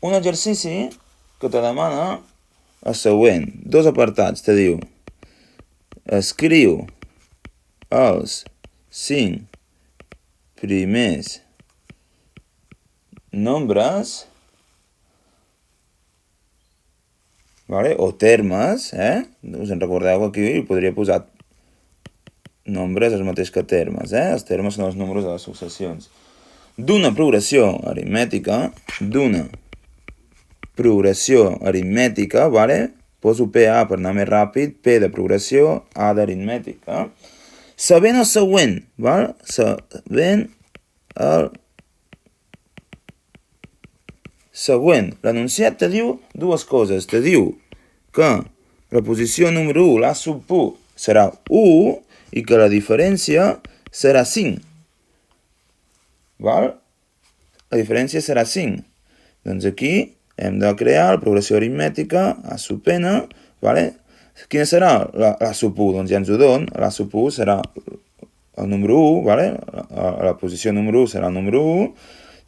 Un exercici que te demana el següent. Dos apartats, te diu: escriu els 5 primers nombres, vale? O termes, us en recordeu que aquí podria posar nombres el mateix que termes, Els termes són els números de les successions. D'una progressió aritmètica, vale? Poso PA per anar més ràpid, P de progressió, A d'aritmètica. Sabent el següent, val? Sabent el següent. L'enunciat te diu dues coses. Te diu que la posició número 1, la sub 1, serà 1 i que la diferència serà 5. Val? La diferència serà 5. Doncs aquí hem de crear la progressió aritmètica, A sub n, vale? Quina serà la sub 1? Doncs ja ens ho don. La sub 1 serà el número 1, vale? La posició número 1 serà el número 1.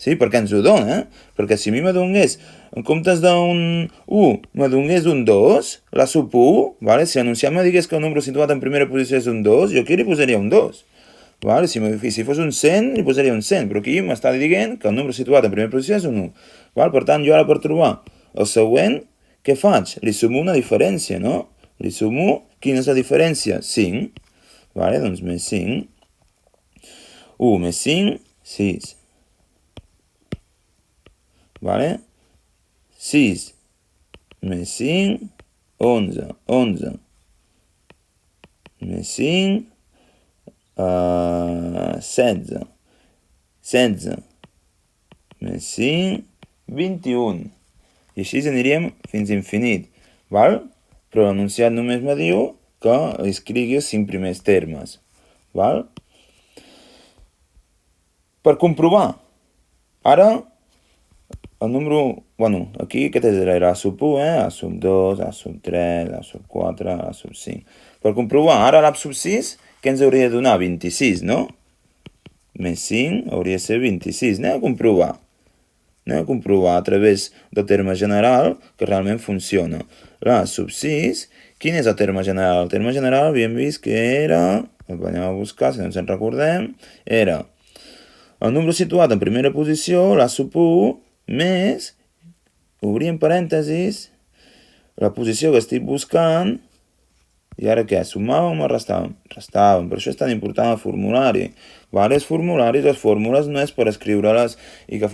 Sí, perquè ens ho dona, Perquè si a mi me donés, en comptes d'un 1, me donés un 2, la sub 1, vale? Si anunciat me digués que el número situat en primera posició és un 2, jo aquí li posaria un 2. Vale? Si fos un 100, li posaria un 100, però aquí m'està dient que el número situat en primera posició és un 1. Vale? Per tant, jo ara per trobar el següent, què faig? Li sumo una diferència, no? Li sumo, quina és la diferència? 5. Vale? Doncs més 5. 1 més 5, 6. Vale? 6 més 5, 11. 11 més 5, 16. 16 més 5, 21. I així aniríem fins infinit, val? Però l'enunciat només me diu que escrigui els 5 primers termes, val? Per comprovar, ara el número, aquí aquest era A sub 1, A sub 2, A sub 3, A sub 4, A sub 5. Per comprovar, ara l'A sub 6, què ens hauria de donar? 26, no? Més 5 hauria de ser 26. Anem a comprovar. Anem a comprovar a través del terme general que realment funciona. L'A sub 6, quin és el terme general? El terme general havíem vist que era, el anem a buscar si no ens en recordem, era el número situat en primera posició, l'A sub 1, més, obrim parèntesis, la posició que estic buscant, i ara què? Sumàvem o restàvem? Restàvem, per això és tan important el formulari. Vale? Els formularis, les fórmules no és per escriure-les i que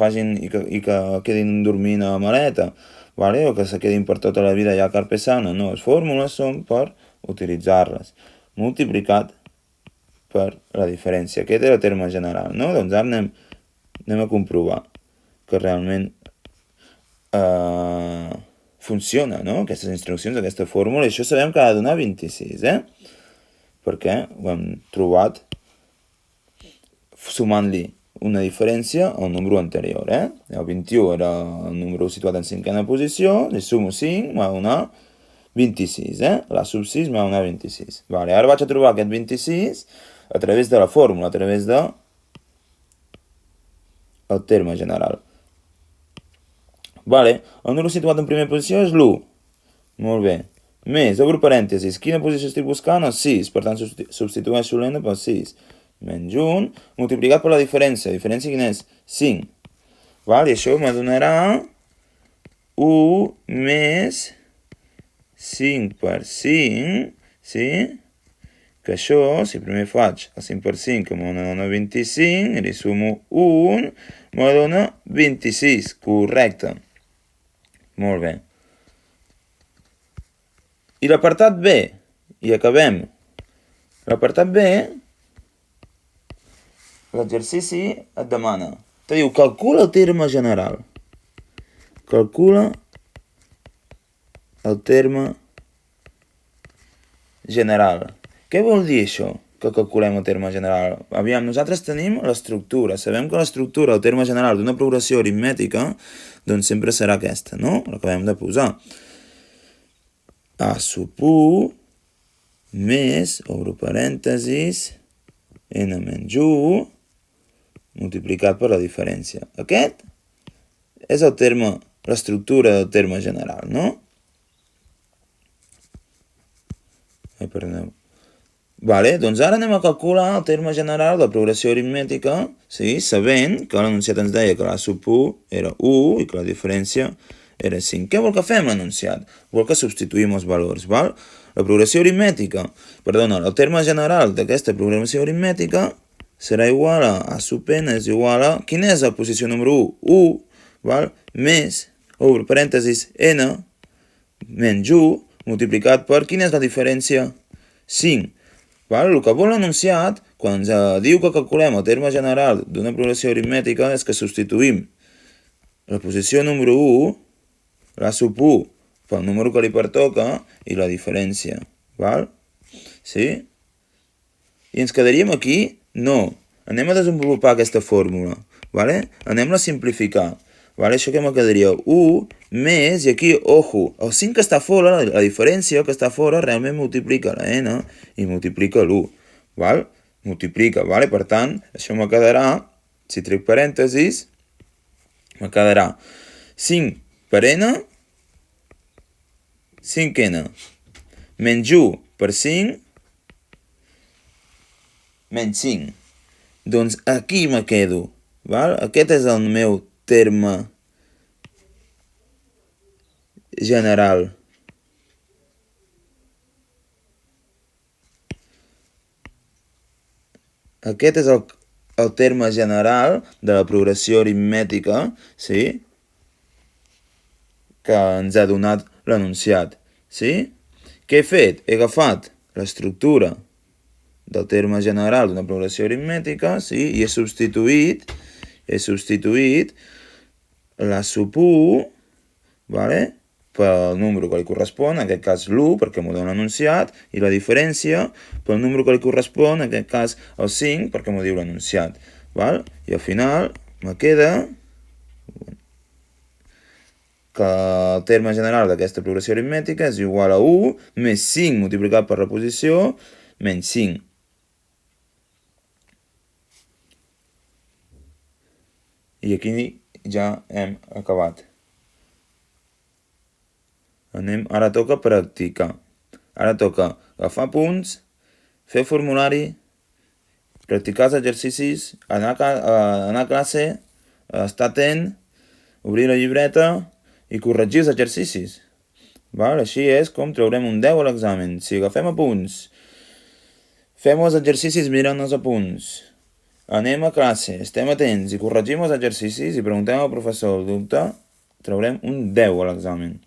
quedin dormint a la maleta, vale? O que se quedin per tota la vida ja carpesana. No, les fórmules són per utilitzar-les. Multiplicat per la diferència. Aquest era el terme general, no? Doncs ara anem a comprovar que realment funciona, no? Aquestes instruccions, aquesta fórmula, i això sabem que ha de donar 26, perquè ho hem trobat sumant-li una diferència al número anterior, El 21 era el número situat en cinquena posició, li sumo 5, m'ha de donar 26, La sub 6 m'ha de donar 26. Vale, ara vaig a trobar aquest 26 a través de la fórmula, a través de el terme general. Vale, el número situat en primera posició és l'1. Molt bé. Més, obro parèntesis, quina posició estic buscant? El 6, per tant substitueixo l'N pel 6. Menys 1, multiplicat per la diferència. La diferència quina és? 5. Vale, i això me donarà 1 més 5 per 5, sí? Que això, si primer faig el 5 per 5, que me dona 25, i li sumo 1, me dona 26, correcte. Molt bé. I l'apartat B, i acabem. L'apartat B, l'exercici et demana, te diu, calcula el terme general. Calcula el terme general. Què vol dir això, que calculem el terme general? Aviam, nosaltres tenim l'estructura. Sabem que l'estructura, el terme general d'una progressió aritmètica, doncs sempre serà aquesta, no? L'acabem de posar. A sub 1 més, obro parèntesis, n menys 1, multiplicat per la diferència. Aquest és el terme l'estructura del terme general, no? Perdoneu. Vale, doncs ara anem a calcular el terme general de progressió aritmètica, sí, sabent que l'enunciat ens deia que l'A sub 1 era 1 i que la diferència era 5. Què vol que fem l'enunciat? Vol que substituïm els valors, val? La progressió aritmètica, perdona, el terme general d'aquesta progressió aritmètica serà igual a A sub n és igual a... Quina és la posició número 1? 1, val? Més, obre parèntesis, n, menys 1, multiplicat per... Quina és la diferència? 5. Val? El que vol l'enunciat, quan ens diu que calculem el terme general d'una progressió aritmètica, és que substituïm la posició número 1, l'A sub 1, pel número que li pertoca i la diferència. Val? Sí? I ens quedaríem aquí? No. Anem a desenvolupar aquesta fórmula. Vale? Anem-la a simplificar. Vale? Això que me quedaria 1 més, i aquí, ojo, el 5 que està fora, la diferència que està fora, realment multiplica la n i multiplica l'1. Val? Multiplica, vale? Per tant, això me quedarà, si trec parèntesis, me quedarà 5 per n, 5n, menys 1 per 5, menys 5. Doncs aquí me quedo. Val? Aquest és el meu terme general. Aquest és el terme general de la progressió aritmètica, sí? Que ens ha donat l'enunciat, sí? Què he fet? He agafat l'estructura del terme general d'una progressió aritmètica, sí? I he substituït la sub 1, vale? Pel número que li correspon, en aquest cas l'1, perquè m'ho dona l'enunciat, i la diferència pel número que li correspon, en aquest cas el 5, perquè m'ho diu l'enunciat. Val? I al final me queda que el terme general d'aquesta progressió aritmètica és igual a 1 més 5 multiplicat per la posició menys 5. I aquí ja hem acabat. Ara toca practicar. Ara toca agafar punts, fer formulari, practicar els exercicis, anar a classe, estar atent, obrir la llibreta i corregir els exercicis. Val? Així és com traurem un 10 a l'examen. Si agafem apunts, fem els exercicis mirant els apunts, anem a classe, estem atents i corregim els exercicis i preguntem al professor el dubte, traurem un 10 a l'examen.